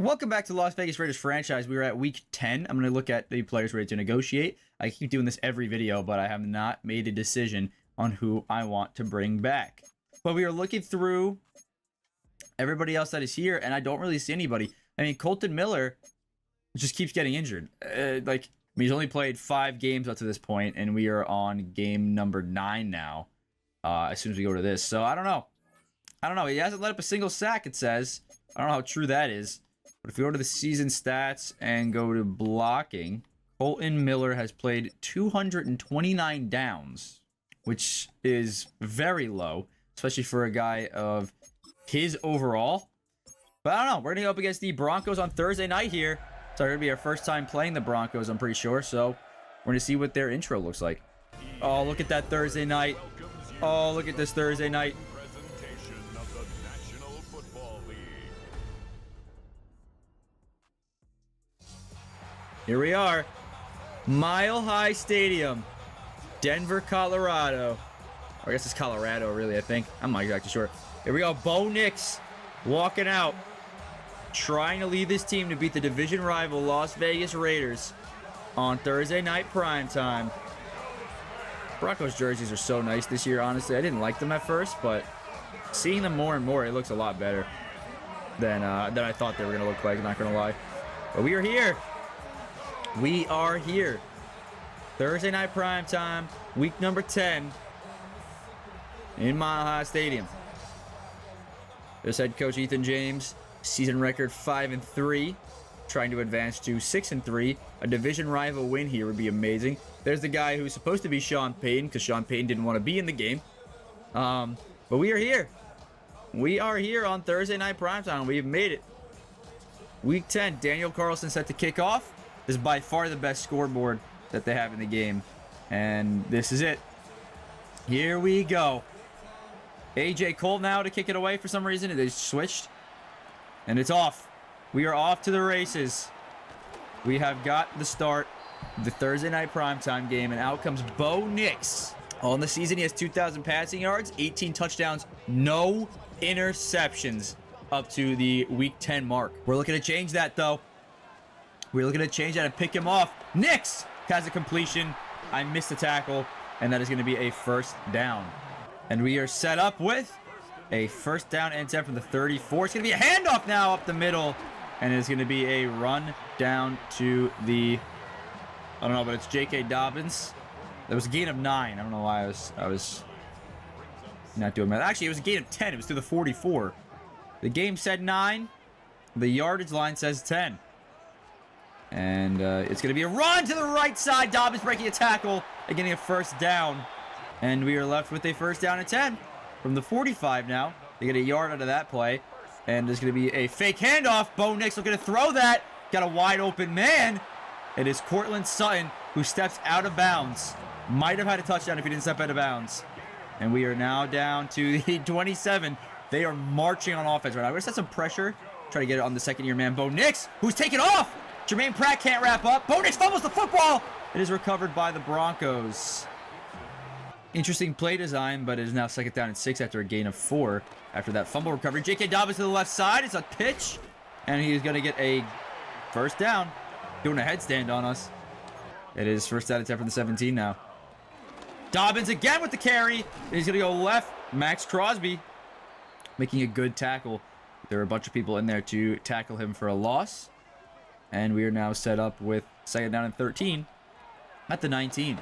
Welcome back to Las Vegas Raiders franchise. We are at week 10. I'm going to look at the players ready to negotiate. I keep doing this every video, but I have not made a decision on who I want to bring back. But we are looking through everybody else that is here, and I don't really see anybody. I mean, Kolton Miller just keeps getting injured. He's only played 5 games up to this point, and we are on game number 9 now. As soon as we go to this, so I don't know. He hasn't let up a single sack. It says. I don't know how true that is. But if we go to the season stats and go to blocking, Kolton Miller has played 229 downs, which is very low, especially for a guy of his overall. But I don't know. We're going to go up against the Broncos on Thursday night here. So it's going to be our first time playing the Broncos, I'm pretty sure. So we're going to see what their intro looks like. Oh, look at that Thursday night. Oh, look at this Thursday night. Here we are. Mile High Stadium. Denver, Colorado. Or I guess it's Colorado, really, I think. I'm not exactly sure. Here we go. Bo Nix walking out. Trying to lead this team to beat the division rival Las Vegas Raiders on Thursday Night Primetime. Broncos jerseys are so nice this year, honestly. I didn't like them at first, but seeing them more and more, it looks a lot better than I thought they were going to look like, not going to lie. But we are here. We are here. Thursday Night Primetime, week number 10 in Mile High Stadium. There's head coach Ethan James, season record 5-3, trying to advance to 6-3. A division rival win here would be amazing. There's the guy who's supposed to be Sean Payton, because Sean Payton didn't want to be in the game. But we are here. We are here on Thursday Night Primetime. We've made it. Week 10, Daniel Carlson set to kick off. This is by far the best scoreboard that they have in the game. And this is it. Here we go. AJ Cole now to kick it away for some reason. They switched. And it's off. We are off to the races. We have got the start of the Thursday Night Primetime game. And out comes Bo Nix. On the season, he has 2,000 passing yards, 18 touchdowns, no interceptions up to the week 10 mark. We're looking to change that, though. We're looking to change that and pick him off. Nix has a completion. I missed the tackle, and that is going to be a first down. And we are set up with a first down and 10 from the 34. It's going to be a handoff now up the middle, and it's going to be a run down to the, I don't know, but it's J.K. Dobbins. There was a gain of 9. I don't know why I was not doing that. Actually, it was a gain of 10. It was to the 44. The game said 9. The yardage line says 10. And it's going to be a run to the right side. Dobbins breaking a tackle and getting a first down. And we are left with a first down and 10 from the 45 now. They get a yard out of that play. And there's going to be a fake handoff. Bo Nix looking to throw that. Got a wide open man. It is Cortland Sutton who steps out of bounds. Might have had a touchdown if he didn't step out of bounds. And we are now down to the 27. They are marching on offense right now. We're going to set some pressure. Try to get it on the second-year man, Bo Nix, who's taken off. Jermaine Pratt can't wrap up. Bo Nix fumbles the football. It is recovered by the Broncos. Interesting play design, but it is now second down and 6 after a gain of 4. After that fumble recovery, J.K. Dobbins to the left side. It's a pitch, and he's going to get a first down. Doing a headstand on us. It is first down and 10 from the 17 now. Dobbins again with the carry. He's going to go left. Max Crosby making a good tackle. There are a bunch of people in there to tackle him for a loss. And we are now set up with second down and 13 at the 19.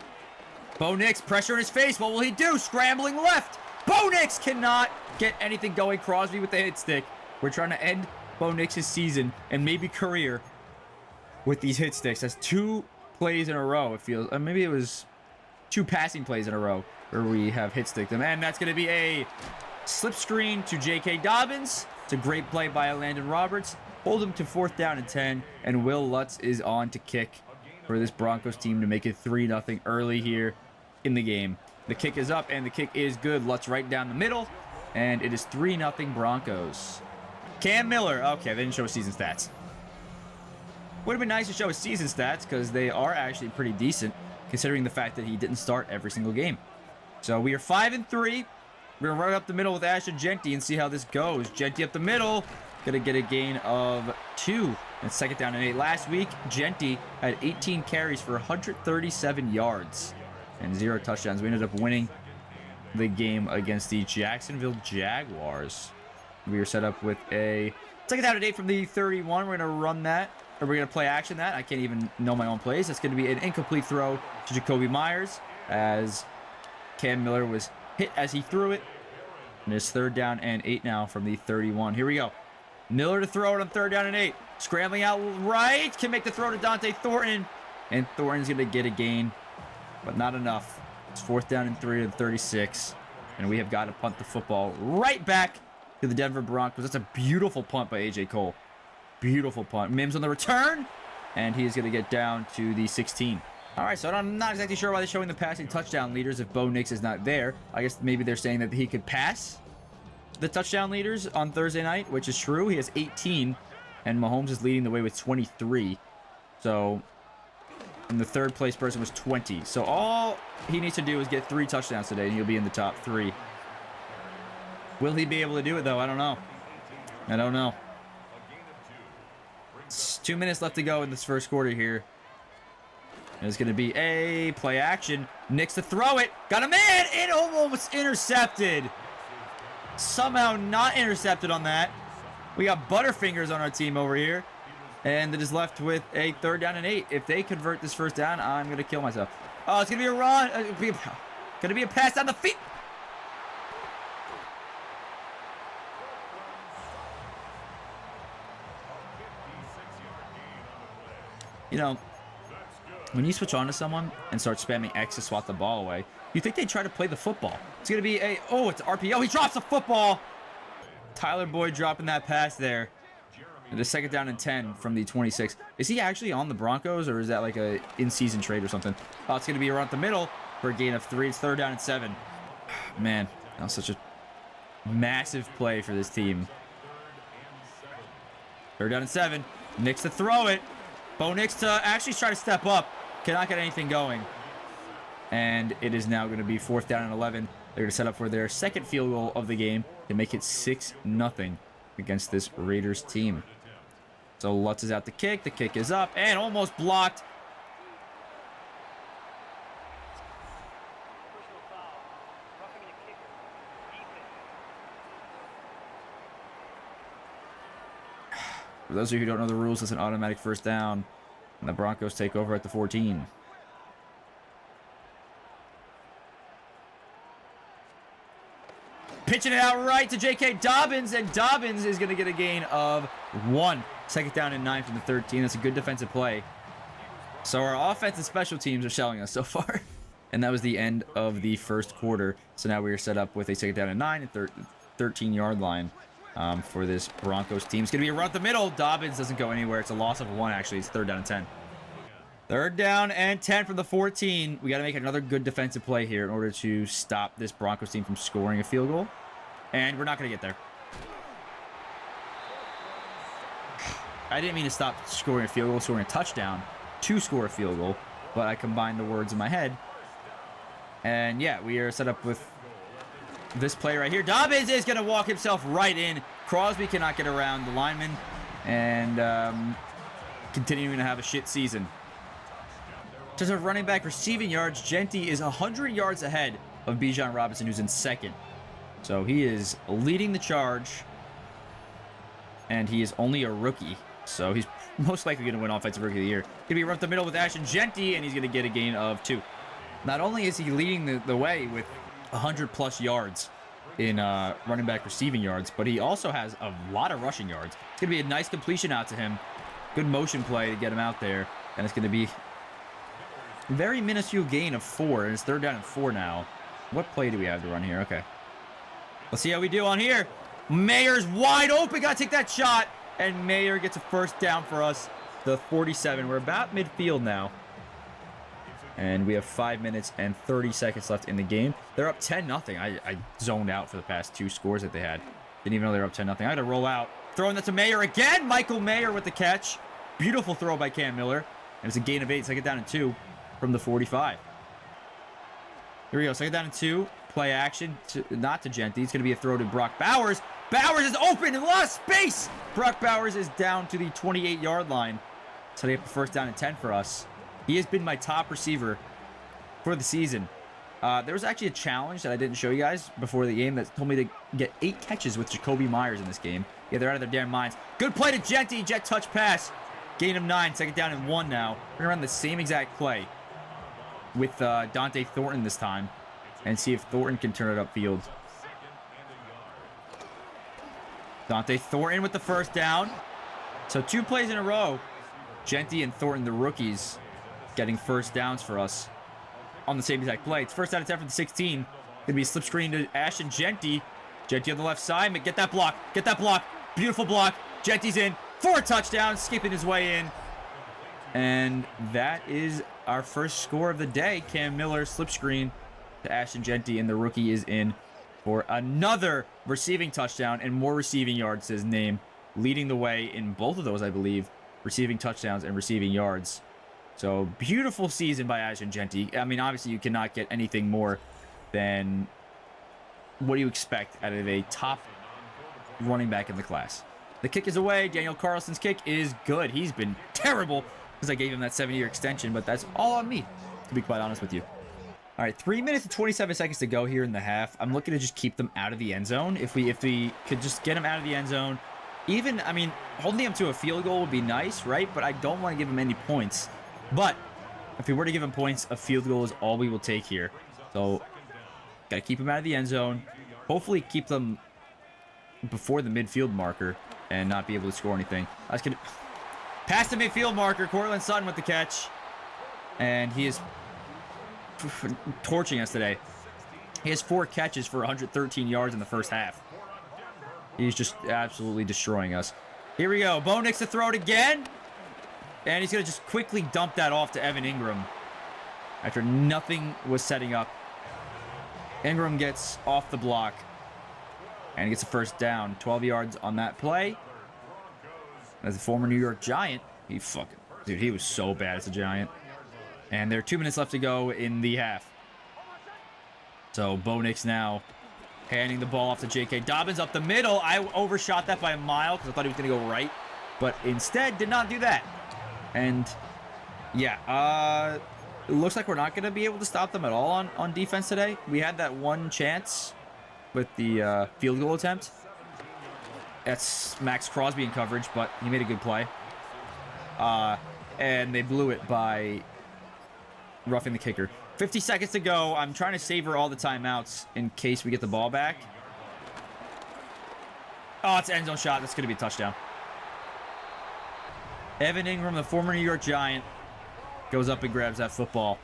Bo Nix, pressure in his face. What will he do? Scrambling left. Bo Nix cannot get anything going. Crosby with the hit stick. We're trying to end Bo Nix's season and maybe career with these hit sticks. That's 2 plays in a row, it feels. Maybe it was 2 passing plays in a row where we have hit sticked them. And that's going to be a slip screen to J.K. Dobbins. It's a great play by Landon Roberts. Hold him to fourth down and 10, and Will Lutz is on to kick for this Broncos team to make it 3-0 early here in the game. The kick is up, and the kick is good. Lutz right down the middle, and it is 3-0 Broncos. Cam Miller. Okay, they didn't show his season stats. Would have been nice to show his season stats because they are actually pretty decent considering the fact that he didn't start every single game. So we are 5-3. We're going to run up the middle with Ashton Genty and see how this goes. Genty up the middle. Going to get a gain of 2. And second down and 8. Last week, Genty had 18 carries for 137 yards and 0 touchdowns. We ended up winning the game against the Jacksonville Jaguars. We were set up with a second down and 8 from the 31. We're going to run that, or we're going to play action that. I can't even know my own plays. That's going to be an incomplete throw to Jacoby Myers as Cam Miller was hit as he threw it. And it's third down and 8 now from the 31. Here we go. Miller to throw it on third down and 8. Scrambling out right. Can make the throw to Dante Thornton. And Thornton's going to get a gain, but not enough. It's fourth down and 3 to the 36. And we have got to punt the football right back to the Denver Broncos. That's a beautiful punt by A.J. Cole. Beautiful punt. Mims on the return. And he is going to get down to the 16. All right, so I'm not exactly sure why they're showing the passing touchdown leaders if Bo Nix is not there. I guess maybe they're saying that he could pass the touchdown leaders on Thursday night, which is true. He has 18, and Mahomes is leading the way with 23. So, and the third place person was 20. So all he needs to do is get 3 touchdowns today, and he'll be in the top 3. Will he be able to do it, though? I don't know. I don't know. It's 2 minutes left to go in this first quarter here. It's going to be a play action. Nix to throw it. Got a man. It almost intercepted. Somehow not intercepted on that. We got Butterfingers on our team over here. And it is left with a third down and 8. If they convert this first down, I'm going to kill myself. Oh, it's going to be a run. Going to be a pass down the field. You know, when you switch on to someone and start spamming X to swat the ball away, you think they try to play the football. It's going to be a, oh, it's RPO. He drops the football. Tyler Boyd dropping that pass there. And the second down and 10 from the 26. Is he actually on the Broncos, or is that like a in-season trade or something? Oh, it's going to be around the middle for a gain of 3. It's third down and 7. Man, that was such a massive play for this team. Third down and 7. Nix to throw it. Bo Nix to actually try to step up. Cannot get anything going. And it is now going to be fourth down and 11. They're going to set up for their second field goal of the game to make it 6-0 against this Raiders team. So Lutz is out to kick. The kick is up and almost blocked. For those of you who don't know the rules, it's an automatic first down. And the Broncos take over at the 14. Pitching it out right to J.K. Dobbins, and Dobbins is going to get a gain of 1. Second down and 9 from the 13. That's a good defensive play. So our offense and special teams are selling us so far. And that was the end of the first quarter. So now we are set up with a second down and 9 at 13-yard line for this Broncos team. It's going to be around the middle. Dobbins doesn't go anywhere. It's a loss of 1, actually. It's third down and 10. Third down and 10 from the 14. We got to make another good defensive play here in order to stop this Broncos team from scoring a field goal. And we're not going to get there. I didn't mean to stop scoring a field goal, scoring a touchdown to score a field goal, but I combined the words in my head. And yeah, we are set up with this play right here. Dobbins is going to walk himself right in. Crosby cannot get around the lineman, and continuing to have a shit season. In terms of running back receiving yards, Genty is 100 yards ahead of Bijan Robinson, who's in second. So he is leading the charge, and he is only a rookie. So he's most likely going to win Offensive Rookie of the Year. Going to be right up the middle with Ashton Genty, and he's going to get a gain of 2. Not only is he leading the way with 100-plus yards in running back receiving yards, but he also has a lot of rushing yards. It's going to be a nice completion out to him. Good motion play to get him out there, and it's going to be a very minuscule gain of 4, and it's third down and 4 now. What play do we have to run here? Okay. Let's see how we do on here. Mayer's wide open. Got to take that shot. And Mayer gets a first down for us. The 47. We're about midfield now. And we have 5 minutes and 30 seconds left in the game. They're up 10-0. I zoned out for the past 2 scores that they had. Didn't even know they were up 10-0. I had to roll out. Throwing that to Mayer again. Michael Mayer with the catch. Beautiful throw by Cam Miller. And it's a gain of 8. Second down and 2 from the 45. Here we go. Second down and 2. play action, not to Genty. It's going to be a throw to Brock Bowers. Bowers is open and lost space. Brock Bowers is down to the 28-yard line. So they have the first down and 10 for us. He has been my top receiver for the season. There was actually a challenge that I didn't show you guys before the game that told me to get 8 catches with Jacoby Myers in this game. Yeah, they're out of their damn minds. Good play to Genty. Jet touch pass. Gain of 9. Second down and 1 now. We're going to run the same exact play with Dante Thornton this time and see if Thornton can turn it upfield. Dante Thornton with the first down. So 2 plays in a row. Genty and Thornton, the rookies, getting first downs for us on the same exact play. It's first down and 10 from the 16. Gonna be a slip screen to Ashton Genty. Genty on the left side. Get that block. Get that block. Beautiful block. Genty's in for a touchdown, skipping his way in. And that is our first score of the day. Cam Miller slip screen to Ashton Genty, and the rookie is in for another receiving touchdown and more receiving yards to his name, leading the way in both of those, I believe, receiving touchdowns and receiving yards. So beautiful season by Ashton Genty. I mean, obviously you cannot get anything more than what do you expect out of a top running back in the class. The kick is away. Daniel Carlson's kick is good. He's been terrible because I gave him that 7-year extension, but that's all on me, to be quite honest with you. All right, 3 minutes and 27 seconds to go here in the half. I'm looking to just keep them out of the end zone. If we could just get them out of the end zone, even, I mean, holding them to a field goal would be nice, right? But I don't want to give them any points. But if we were to give them points, a field goal is all we will take here. So, got to keep them out of the end zone. Hopefully keep them before the midfield marker and not be able to score anything. I was gonna pass the midfield marker. Cortland Sutton with the catch. And he is torching us today. He has 4 catches for 113 yards in the first half. He's just absolutely destroying us. Here we go. Bo Nix to throw it again. And he's going to just quickly dump that off to Evan Ingram after nothing was setting up. Ingram gets off the block and he gets a first down. 12 yards on that play. As a former New York Giant, he was so bad as a Giant. And there are 2 minutes left to go in the half. So Bo Nix now handing the ball off to J.K. Dobbins up the middle. I overshot that by a mile because I thought he was going to go right. But instead, did not do that. And, yeah, it looks like we're not going to be able to stop them at all on defense today. We had that one chance with the field goal attempt. That's Max Crosby in coverage, but he made a good play. And they blew it by roughing the kicker. 50 seconds to go. I'm trying to savor all the timeouts in case we get the ball back. Oh, it's an end zone shot. That's going to be a touchdown. Evan Ingram, the former New York Giant, goes up and grabs that football.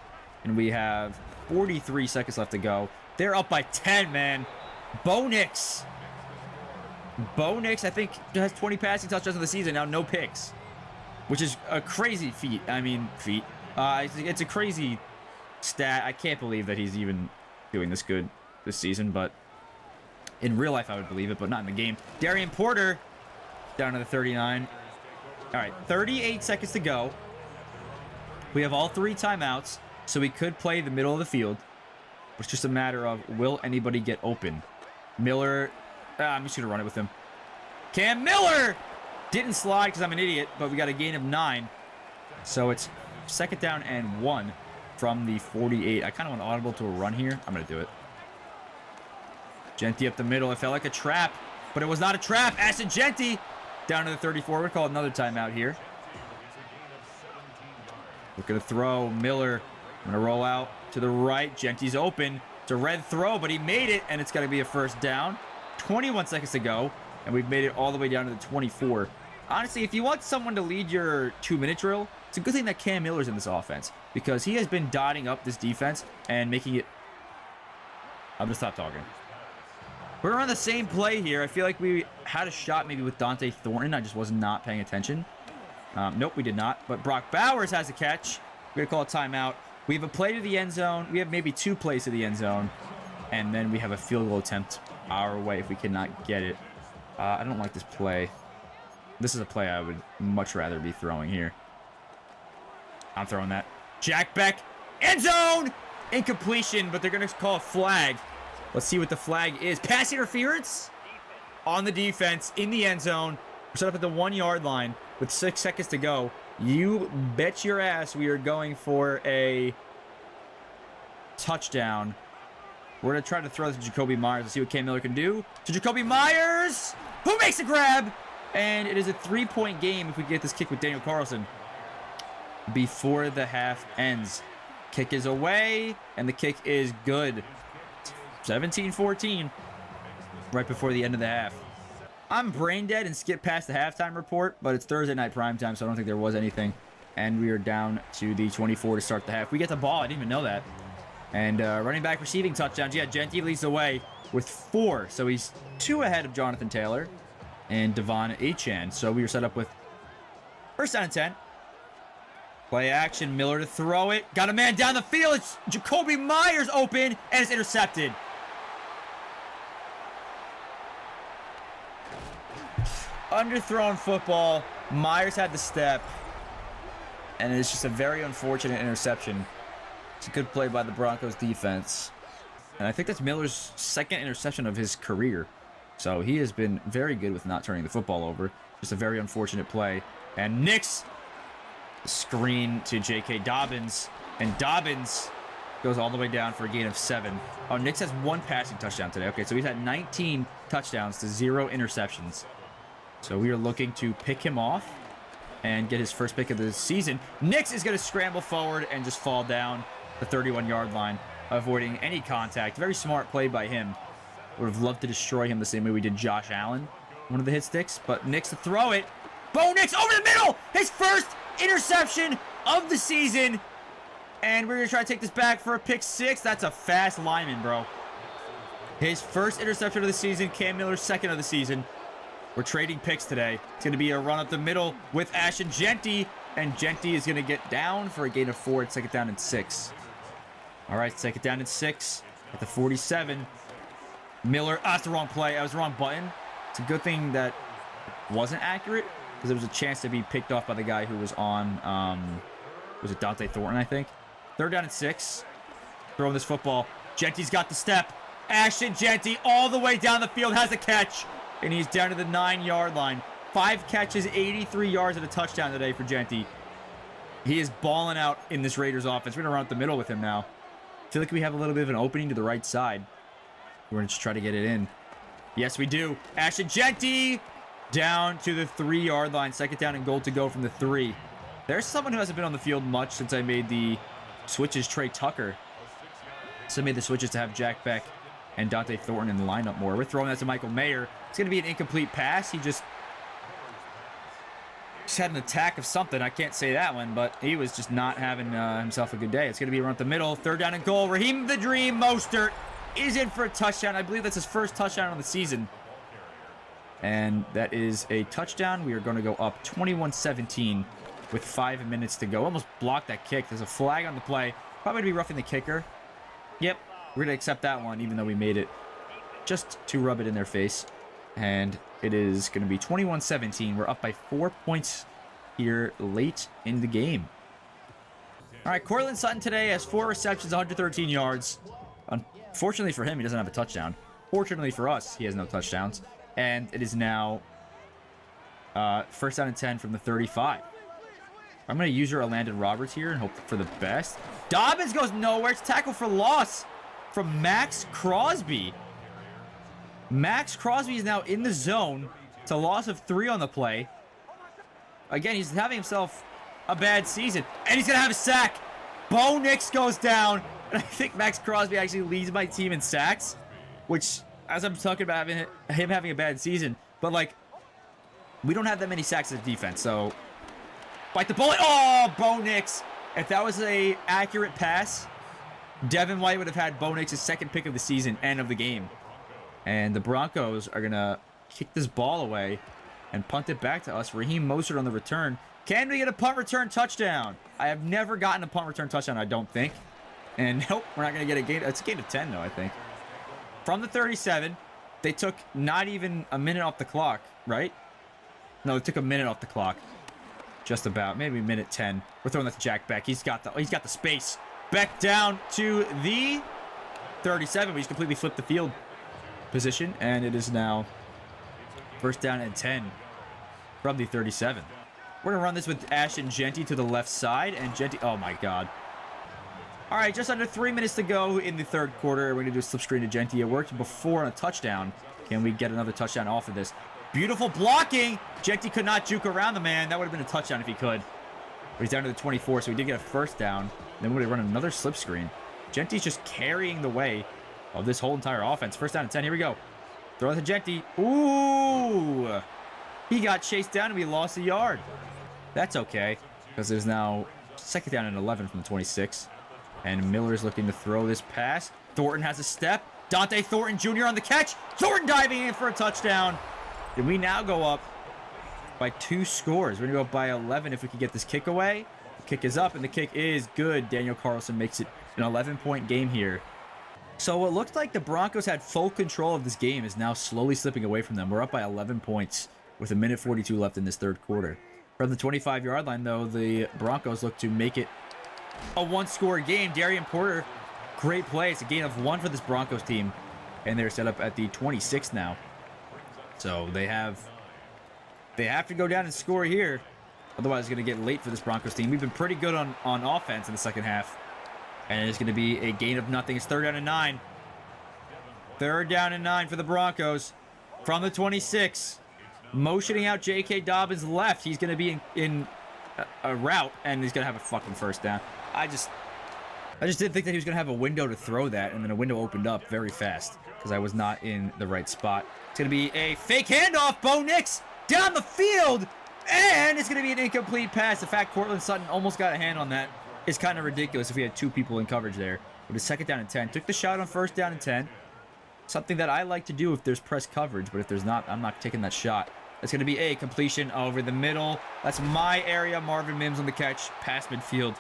And we have 43 seconds left to go. They're up by 10, man. Bo Nix. Bo Nix, I think, has 20 passing touchdowns in the season. Now, no picks. Which is a crazy feat. I mean, feat. It's a crazy stat. I can't believe that he's even doing this good this season, but in real life I would believe it, but not in the game. Darian Porter down to the 39. All right, 38 seconds to go. We have all 3 timeouts, so we could play the middle of the field. It's just a matter of, will anybody get open? Miller, I'm just going to run it with him. Cam Miller didn't slide because I'm an idiot, but we got a gain of 9. So it's second down and 1 from the 48. I kind of want to audible to a run here. I'm going to do it. Genty up the middle. It felt like a trap, but it was not a trap. Ashton Genty down to the 34. We're called another timeout here. We're going to throw. Miller. I'm going to roll out to the right. Genty's open. It's a red throw, but he made it, and it's going to be a first down. 21 seconds to go, and we've made it all the way down to the 24. Honestly, if you want someone to lead your 2-minute drill, it's a good thing that Cam Miller's in this offense because he has been dotting up this defense and making it... I'm going to stop talking. We're on the same play here. I feel like we had a shot maybe with Dante Thornton. I just was not paying attention. Nope, we did not. But Brock Bowers has a catch. We're going to call a timeout. We have a play to the end zone. We have maybe 2 plays to the end zone. And then we have a field goal attempt our way if we cannot get it. I don't like this play. This is a play I would much rather be throwing here. I'm throwing that. Jack Beck. End zone! Incompletion, but they're going to call a flag. Let's see what the flag is. Pass interference on the defense in the end zone. We're set up at the 1-yard line with 6 seconds to go. You bet your ass we are going for a touchdown. We're going to try to throw this to Jacoby Myers and see what Cam Miller can do. To Jacoby Myers, who makes a grab. And it is a 3-point game if we get this kick with Daniel Carlson before the half ends. Kick is away, and the kick is good. 17-14 right before the end of the half. I'm brain dead and skipped past the halftime report, but it's Thursday night primetime, so I don't think there was anything. And we are down to the 24 to start the half. We get the ball. I didn't even know that. And running back receiving touchdowns. Yeah, Genty leads the way with 4. So he's 2 ahead of Jonathan Taylor and Devon Achane. So we were set up with first down and 10. Play action. Miller to throw it. Got a man down the field. It's Jacoby Myers open, and it's intercepted. Underthrown football. Myers had the step, and it's just a very unfortunate interception. It's a good play by the Broncos defense, and I think that's Miller's 2nd interception of his career. So he has been very good with not turning the football over. Just a very unfortunate play. And Nix, screen to J.K. Dobbins, and Dobbins goes all the way down for a gain of 7. Oh, Nix has 1 passing touchdown today. Okay, so he's had 19 touchdowns to 0 interceptions. So we are looking to pick him off and get his first pick of the season. Nix is going to scramble forward and just fall down the 31-yard line, avoiding any contact. Very smart play by him. Would have loved to destroy him the same way we did Josh Allen, one of the hit sticks. But Nix to throw it. Bo Nix over the middle. His first interception of the season. And we're going to try to take this back for a pick 6. That's a fast lineman, bro. His first interception of the season. Cam Miller's 2nd of the season. We're trading picks today. It's going to be a run up the middle with Ashton Genty. And Genty is going to get down for a gain of 4. It's 2nd down and 6. All right, 2nd down and 6 at the 47. Miller, that's the wrong play. That was the wrong button. It's a good thing that wasn't accurate, because there was a chance to be picked off by the guy who was on, was it Dante Thornton, I think? 3rd down and 6. Throwing this football. Genty's got the step. Ashton Genty all the way down the field, has a catch. And he's down to the 9-yard line. 5 catches, 83 yards, and a touchdown today for Genty. He is balling out in this Raiders offense. We're going to run up the middle with him now. I feel like we have a little bit of an opening to the right side. We're going to just try to get it in. Yes, we do. Ashton Genty down to the 3-yard line. 2nd down and goal to go from the 3. There's someone who hasn't been on the field much since I made the switches. Trey Tucker. So I made the switches to have Jack Beck and Dante Thornton in the lineup more. We're throwing that to Michael Mayer. It's going to be an incomplete pass. He just had an attack of something. I can't say that one, but he was just not having himself a good day. It's going to be around the middle. 3rd down and goal. Raheem the Dream Mostert is in for a touchdown. I believe that's his first touchdown on the season. And that is a touchdown. We are going to go up 21-17 with 5 minutes to go. Almost blocked that kick. There's a flag on the play. Probably to be roughing the kicker. Yep, we're going to accept that one, even though we made it just to rub it in their face. And it is going to be 21-17. We're up by 4 points here late in the game. All right, Cortland Sutton today has 4 receptions, 113 yards. Unfortunately for him, he doesn't have a touchdown. Fortunately for us, he has no touchdowns. And it is now 1st down and 10 from the 35. I'm going to use your Landon Roberts here and hope for the best. Dobbins goes nowhere. It's tackle for loss from Max Crosby. Max Crosby is now in the zone. It's a loss of 3 on the play. Again, he's having himself a bad season. And he's going to have a sack. Bo Nix goes down. And I think Max Crosby actually leads my team in sacks. Which, as I'm talking about him having a bad season. But, like, we don't have that many sacks as defense. So, bite the bullet. Oh, Bo Nix. If that was a accurate pass, Devin White would have had Bo Nix's 2nd pick of the season and of the game. And the Broncos are going to kick this ball away and punt it back to us. Raheem Mostert on the return. Can we get a punt return touchdown? I have never gotten a punt return touchdown, I don't think. And nope, we're not going to get a game. It's a gain of 10, though, I think. From the 37, they took not even a minute off the clock, right? No, they took a minute off the clock. Just about. Maybe minute 10. We're throwing that to Jack Beck. He's got the space. Beck down to the 37. We just completely flipped the field position, and it is now first down and 10 from the 37. We're going to run this with Ashton Genty to the left side, and Genty, oh my God. All right, just under 3 minutes to go in the third quarter. We're going to do a slip screen to Genty. It worked before on a touchdown. Can we get another touchdown off of this? Beautiful blocking. Genty could not juke around the man. That would have been a touchdown if he could. But he's down to the 24, so he did get a first down. Then we're going to run another slip screen. Genty's just carrying the way of this whole entire offense. First down and 10. Here we go. Throw it to Genty. Ooh. He got chased down and we lost a yard. That's okay, because there's now second down and 11 from the 26. And Miller's looking to throw this pass. Thornton has a step. Dante Thornton Jr. on the catch. Thornton diving in for a touchdown. And we now go up by 2 scores. We're going to go up by 11 if we can get this kick away. The kick is up, and the kick is good. Daniel Carlson makes it an 11-point game here. So what looked like the Broncos had full control of this game is now slowly slipping away from them. We're up by 11 points with a minute 42 left in this third quarter. From the 25-yard line, though, the Broncos look to make it a one-score game. Darian Porter, great play. It's a gain of 1 for this Broncos team, and they're set up at the 26 now. So they have to go down and score here. Otherwise, it's going to get late for this Broncos team. We've been pretty good on offense in the second half, and it's going to be a gain of nothing. It's 3rd down and 9. 3rd down and 9 for the Broncos from the 26. Motioning out J.K. Dobbins left. He's going to be in a route, and he's going to have a fucking first down. I just didn't think that he was going to have a window to throw that, and then a window opened up very fast because I was not in the right spot. It's going to be a fake handoff. Bo Nix down the field, and it's going to be an incomplete pass. The fact Courtland Sutton almost got a hand on that is kind of ridiculous if we had 2 people in coverage there. But it's 2nd down and 10. Took the shot on 1st down and 10. Something that I like to do if there's press coverage, but if there's not, I'm not taking that shot. It's going to be a completion over the middle. That's my area. Marvin Mims on the catch, past midfield.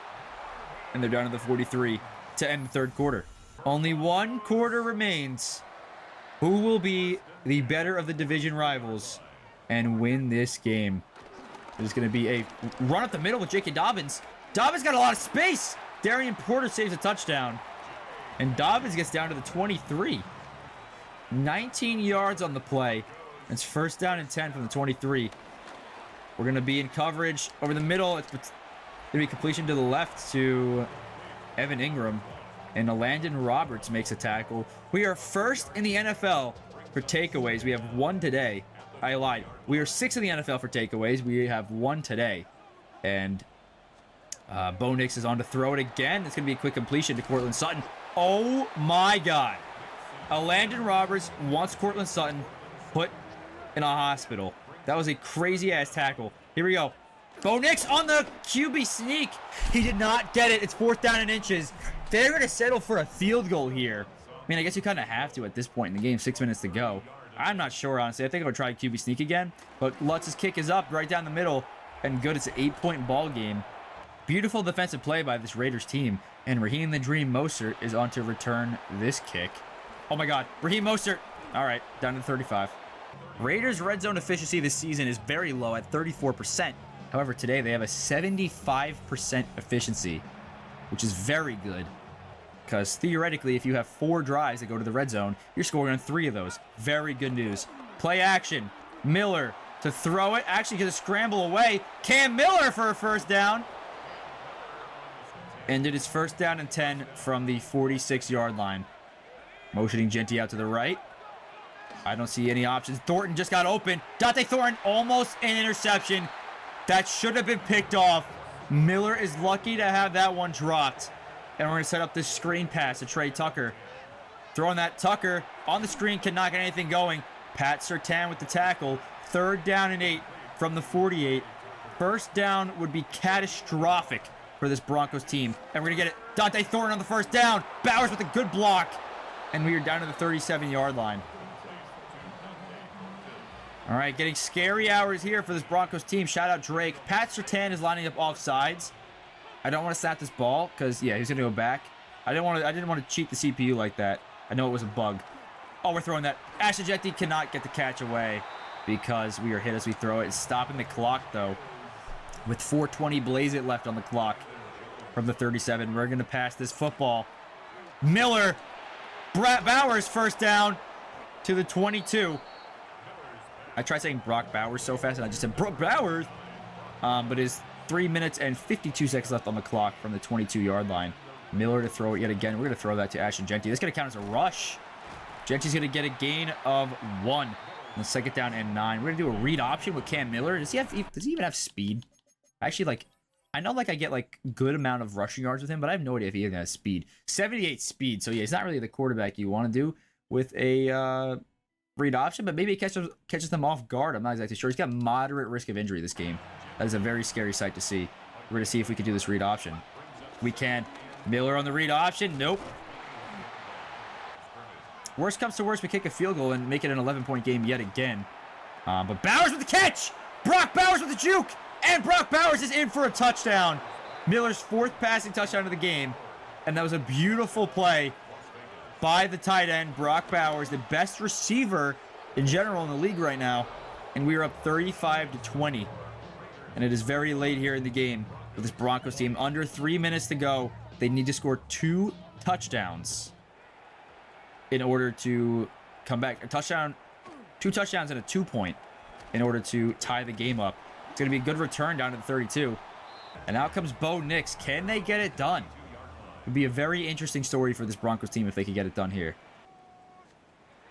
And they're down to the 43 to end the third quarter. Only 1 quarter remains. Who will be the better of the division rivals and win this game? There's going to be a run up the middle with J.K. Dobbins. Dobbins got a lot of space. Darian Porter saves a touchdown. And Dobbins gets down to the 23. 19 yards on the play. It's 1st down and 10 from the 23. We're going to be in coverage over the middle. It's going to be completion to the left to Evan Ingram. And Landon Roberts makes a tackle. We are 1st in the NFL for takeaways. We have 1 today. I lied. We are 6th in the NFL for takeaways. We have 1 today. And Bo Nix is on to throw it again. It's going to be a quick completion to Courtland Sutton. Oh my God. Landon Roberts wants Courtland Sutton put in a hospital. That was a crazy-ass tackle. Here we go. Bo Nix on the QB sneak. He did not get it. It's 4th down and inches. They're going to settle for a field goal here. I mean, I guess you kind of have to at this point in the game. 6 minutes to go. I'm not sure, honestly. I think I'm going to try QB sneak again. But Lutz's kick is up right down the middle. And good. It's an 8-point ball game. Beautiful defensive play by this Raiders team. And Raheem the Dream Mostert is on to return this kick. Oh, my God. Raheem Mostert. All right. Down to 35. Raiders' red zone efficiency this season is very low at 34%. However, today they have a 75% efficiency, which is very good. Because theoretically, if you have 4 drives that go to the red zone, you're scoring on 3 of those. Very good news. Play action. Miller to throw it. Actually going to scramble away. Cam Miller for a first down. And it is 1st down and 10 from the 46-yard line. Motioning Genty out to the right. I don't see any options. Thornton just got open. Dante Thornton almost an interception. That should have been picked off. Miller is lucky to have that one dropped. And we're going to set up this screen pass to Trey Tucker. Throwing that Tucker on the screen, cannot get anything going. Pat Surtain with the tackle. 3rd down and 8 from the 48. First down would be catastrophic for this Broncos team. And we're going to get it. Dante Thornton on the first down. Bowers with a good block. And we are down to the 37-yard line. All right, getting scary hours here for this Broncos team. Shout out Drake. Pat Surtain is lining up off sides. I don't want to snap this ball because, yeah, he's going to go back. I didn't want to cheat the CPU like that. I know it was a bug. Oh, we're throwing that. Ashton Genty cannot get the catch away because we are hit as we throw it. It's stopping the clock, though. With 4:20 blaze it left on the clock from the 37. We're going to pass this football. Miller Bowers first down to the 22. I tried saying Brock Bowers so fast, and I just said Brock Bowers. But it's 3 minutes and 52 seconds left on the clock from the 22-yard line. Miller to throw it yet again. We're going to throw that to Ashton Genty. This is going to count as a rush. Genty's going to get a gain of 1. On second down and 9. We're going to do a read option with Cam Miller. Does he even have speed? Actually, like, I know, like, I get, like, good amount of rushing yards with him, but I have no idea if he even has speed. 78 speed. So, yeah, he's not really the quarterback you want to do with a read option, but maybe he catches them off guard. I'm not exactly sure. He's got moderate risk of injury this game. That is a very scary sight to see. We're going to see if we can do this read option. We can. Miller on the read option. Nope. Worst comes to worst, we kick a field goal and make it an 11-point game yet again. But Bowers with the catch! Brock Bowers with the juke! And Brock Bowers is in for a touchdown. Miller's 4th passing touchdown of the game. And that was a beautiful play by the tight end, Brock Bowers, the best receiver in general in the league right now. And we are up 35-20. And it is very late here in the game for this Broncos team. Under 3 minutes to go. They need to score 2 touchdowns in order to come back. A touchdown, 2 touchdowns and a 2-point in order to tie the game up. It's going to be a good return down to the 32. And out comes Bo Nix. Can they get it done? It would be a very interesting story for this Broncos team if they could get it done here.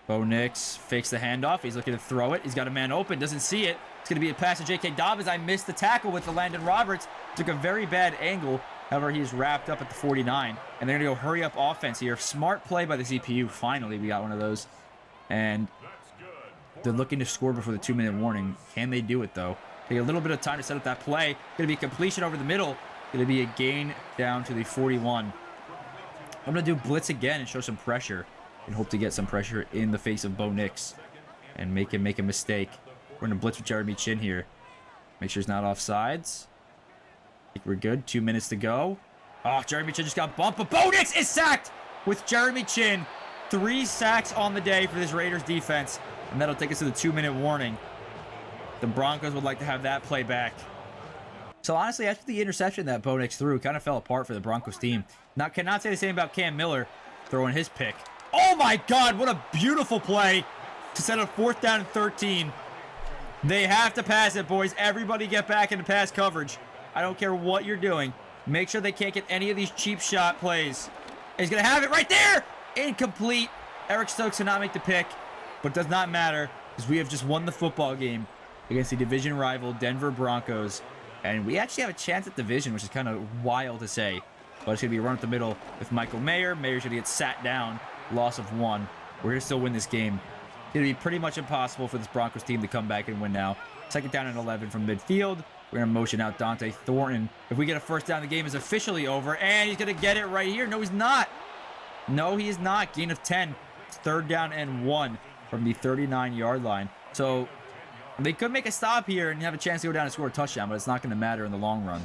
Bo Nix fakes the handoff. He's looking to throw it. He's got a man open. Doesn't see it. It's going to be a pass to J.K. Dobbins. I missed the tackle with the Landon Roberts. Took a very bad angle. However, he's wrapped up at the 49. And they're going to go hurry up offense here. Smart play by the CPU. Finally, we got one of those. And they're looking to score before the 2-minute warning. Can they do it, though? Take a little bit of time to set up that play. Going to be a completion over the middle. Going to be a gain down to the 41. I'm going to do blitz again and show some pressure. And hope to get some pressure in the face of Bo Nix. And make him make a mistake. We're going to blitz with Jeremy Chin here. Make sure he's not offsides. I think we're good. 2 minutes to go. Oh, Jeremy Chin just got bumped, but Bo Nix is sacked with Jeremy Chin. 3 sacks on the day for this Raiders defense, and that'll take us to the 2-minute warning. The Broncos would like to have that play back. So honestly, after the interception that Bo Nix threw, kind of fell apart for the Broncos team. Now, cannot say the same about Cam Miller throwing his pick. Oh my God, what a beautiful play to set up 4th down and 13. They have to pass it, boys. Everybody get back into pass coverage. I don't care what you're doing. Make sure they can't get any of these cheap shot plays. He's going to have it right there. Incomplete. Eric Stokes did not make the pick, but does not matter because we have just won the football game against the division rival Denver Broncos. And we actually have a chance at division, which is kind of wild to say. But it's going to be a run up the middle with Michael Mayer. Mayer's going to get sat down. Loss of 1. We're going to still win this game. It's going to be pretty much impossible for this Broncos team to come back and win now. 2nd down and 11 from midfield. We're going to motion out Dante Thornton. If we get a first down, the game is officially over. And he's going to get it right here. No, he's not. No, he is not. Gain of 10. It's 3rd down and 1 from the 39-yard line. So they could make a stop here and have a chance to go down and score a touchdown, but it's not going to matter in the long run.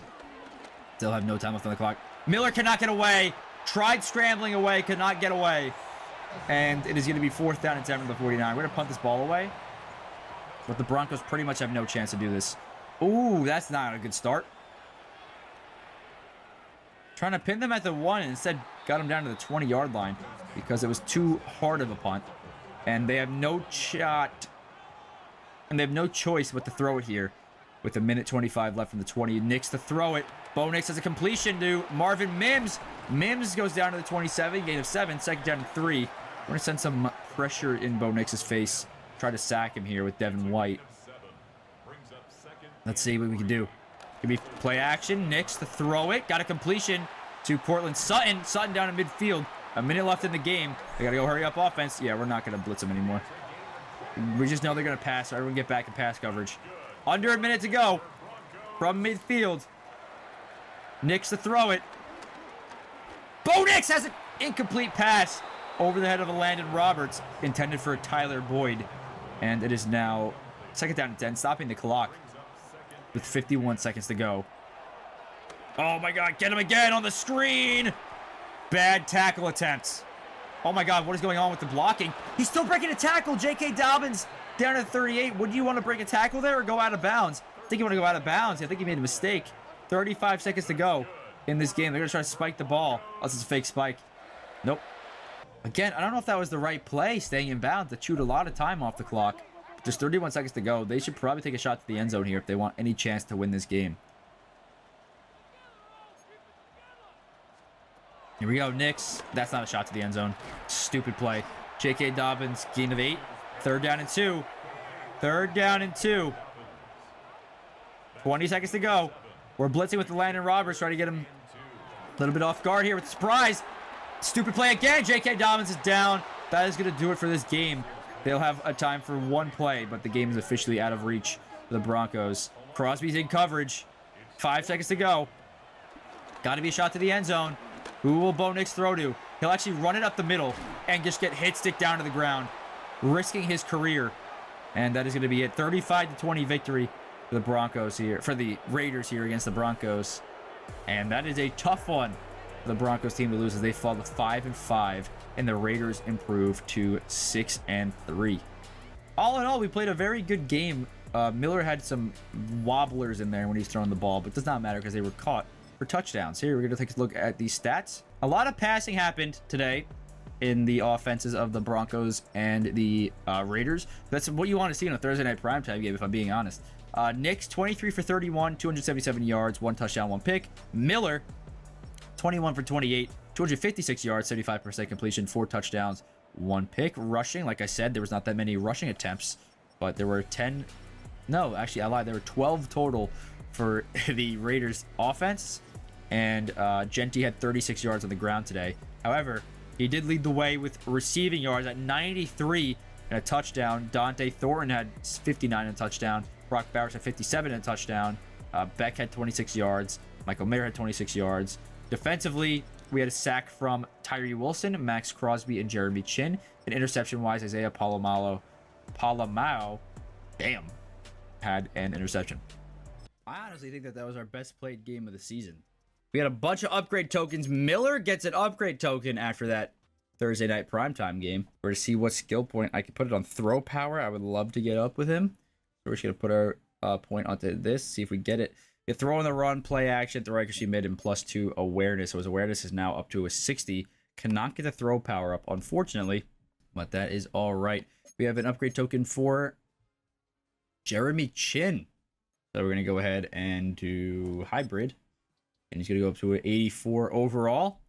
Still have no time left on the clock. Miller cannot get away. Tried scrambling away. Could not get away. And it is going to be 4th down and 10 from the 49. We're going to punt this ball away. But the Broncos pretty much have no chance to do this. Ooh, that's not a good start. Trying to pin them at the 1 and instead got them down to the 20-yard line because it was too hard of a punt. And they have no shot. And they have no choice but to throw it here with 1:25 left from the 20. Nix to throw it. Bo Nix has a completion to Marvin Mims. Mims goes down to the 27, gain of 7, 2nd down and 3. We're going to send some pressure in Bo Nix's face. Try to sack him here with Devin White. Let's see what we can do. Give me play action. Nix to throw it. Got a completion to Cortland Sutton. Sutton down in midfield. A minute left in the game. They got to go hurry up offense. Yeah, we're not going to blitz them anymore. We just know they're going to pass, so everyone get back in pass coverage. Under a minute to go from midfield. Nix to throw it. Bo Nix has an incomplete pass over the head of a Landon Roberts, intended for Tyler Boyd. And it is now 2nd down and 10, stopping the clock with 51 seconds to go. Oh my God, get him again on the screen. Bad tackle attempts. Oh my God, what is going on with the blocking? He's still breaking a tackle. J.K. Dobbins down at 38. Would you want to break a tackle there or go out of bounds? I think you want to go out of bounds. I think he made a mistake. 35 seconds to go in this game. They're going to try to spike the ball. Unless it's a fake spike. Nope. Again, I don't know if that was the right play, staying in bounds. That chewed a lot of time off the clock. Just 31 seconds to go. They should probably take a shot to the end zone here if they want any chance to win this game. Here we go, Nix. That's not a shot to the end zone. Stupid play. J.K. Dobbins, gain of 8. 3rd down and 2. 3rd down and 2. 20 seconds to go. We're blitzing with the Landon Roberts, trying to get him a little bit off guard here with the surprise. Stupid play again. J.K. Dobbins is down. That is going to do it for this game. They'll have a time for one play, but the game is officially out of reach for the Broncos. Crosby's in coverage. 5 seconds to go. Got to be a shot to the end zone. Who will Bo Nix throw to? He'll actually run it up the middle and just get hit stick down to the ground, risking his career. And that is going to be it. 35-20 victory for the Broncos here, for the Raiders here against the Broncos. And that is a tough one for the Broncos team to lose as they fall to 5-5 and the Raiders improve to 6-3. All in all, we played a very good game. Miller had some wobblers in there when he's throwing the ball, but it does not matter because they were caught for touchdowns. Here, we're going to take a look at the stats. A lot of passing happened today in the offenses of the Broncos and the Raiders. That's what you want to see in a Thursday night primetime game, if I'm being honest. Nix, 23 for 31, 277 yards, 1 touchdown, 1 pick. Miller, 21 for 28, 256 yards, 75% completion, 4 touchdowns, 1 pick. Rushing, like I said, there was not that many rushing attempts, but there were 10. No, actually, I lied. There were 12 total for the Raiders offense. And Genty had 36 yards on the ground today. However, he did lead the way with receiving yards at 93 and a touchdown. Dante Thornton had 59 and a touchdown. Brock Bowers had 57 and a touchdown. Beck had 26 yards. Michael Mayer had 26 yards. Defensively, we had a sack from Tyree Wilson, Max Crosby, and Jeremy Chin. And interception-wise, Isaiah Palomao, had an interception. I honestly think that was our best played game of the season. We had a bunch of upgrade tokens. Miller gets an upgrade token after that Thursday night primetime game. We're to see what skill point. I could put it on throw power. I would love to get up with him. So we're just going to put our point onto this, see if we get it. You throw in the run, play action, throw accuracy mid, and +2 awareness. So his awareness is now up to a 60. Cannot get the throw power up, unfortunately. But that is all right. We have an upgrade token for Jeremy Chin. So we're going to go ahead and do hybrid. And he's going to go up to an 84 overall.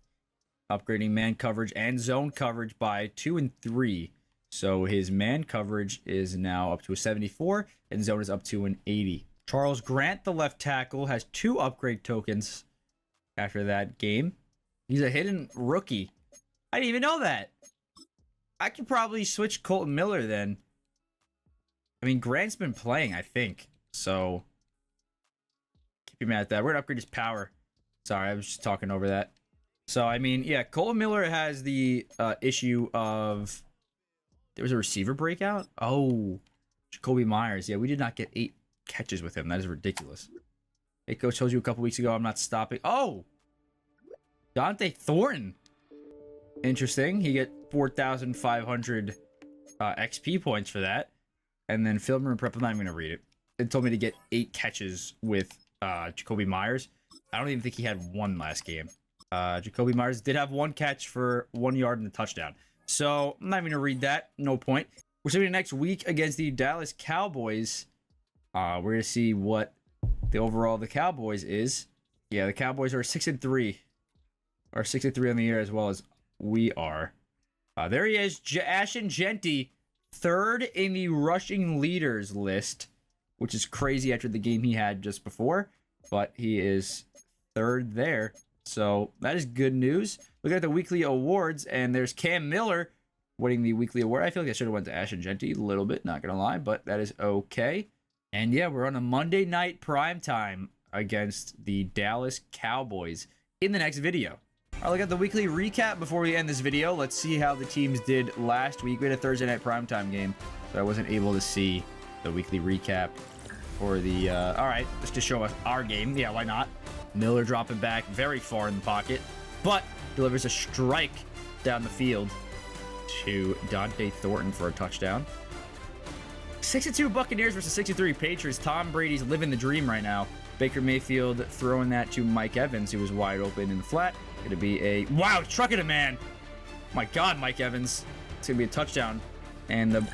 Upgrading man coverage and zone coverage by 2 and 3. So his man coverage is now up to a 74. And zone is up to an 80. Charles Grant, the left tackle, has 2 upgrade tokens after that game. He's a hidden rookie. I didn't even know that. I could probably switch Colton Miller then. I mean, Grant's been playing, I think. So keep him at that. We're going to upgrade his power. Sorry, I was just talking over that. So, I mean, yeah, Colton Miller has the issue of... There was a receiver breakout? Oh, Jacoby Myers. Yeah, we did not get 8 catches with him. That is ridiculous. Hey, coach told you a couple weeks ago I'm not stopping. Oh! Dante Thornton. Interesting. He get 4,500 XP points for that. And then film room prep, I'm not even going to read it. It told me to get 8 catches with Jacoby Myers. I don't even think he had 1 last game. Jacoby Myers did have 1 catch for 1 yard and a touchdown. So, I'm not even going to read that. No point. We're starting next week against the Dallas Cowboys. We're going to see what the overall of the Cowboys is. Yeah, the Cowboys are 6-3. Or 6-3 on the year as well as we are. There he is. Ashton Genty, 3rd in the rushing leaders list, which is crazy after the game he had just before. But he is 3rd there. So that is good news. Look at the weekly awards, and there's Cam Miller winning the weekly award. I feel like I should have went to Ashton Genty a little bit, not going to lie, but that is okay. And yeah, we're on a Monday night primetime against the Dallas Cowboys in the next video. All right, look at the weekly recap before we end this video. Let's see how the teams did last week. We had a Thursday night primetime game, so I wasn't able to see the weekly recap for the... all right, let's just show us our game. Yeah, why not? Miller dropping back very far in the pocket, but delivers a strike down the field to Dante Thornton for a touchdown. 6-2 Buccaneers versus 6-3 Patriots. Tom Brady's living the dream right now. Baker Mayfield throwing that to Mike Evans, who was wide open in the flat. Going to be a... Wow, trucking a man. My God, Mike Evans. It's going to be a touchdown. And the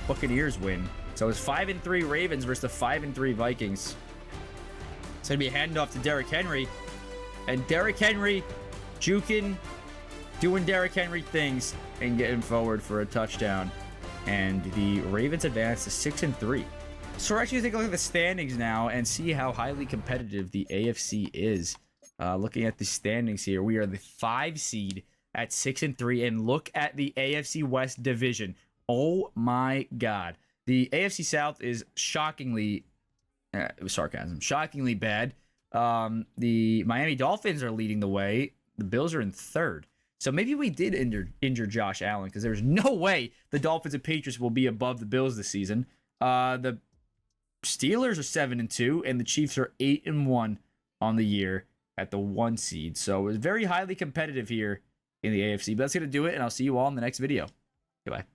Buccaneers win. So it's 5-3 Ravens versus the 5-3 Vikings. It's going to be a handoff to Derrick Henry. And Derrick Henry juking, doing Derrick Henry things, and getting forward for a touchdown. And the Ravens advance to 6-3. So we're actually going to take a look at the standings now and see how highly competitive the AFC is. Looking at the standings here, we are the 5 seed at 6-3, and look at the AFC West Division. Oh my God. The AFC South is shockingly, it was sarcasm, shockingly bad. The Miami Dolphins are leading the way. The Bills are in 3rd. So maybe we did injure Josh Allen, because there's no way the Dolphins and Patriots will be above the Bills this season. The Steelers are 7-2, and the Chiefs are 8-1 on the year at the 1 seed. So it's very highly competitive here in the AFC. But that's going to do it, and I'll see you all in the next video. Goodbye.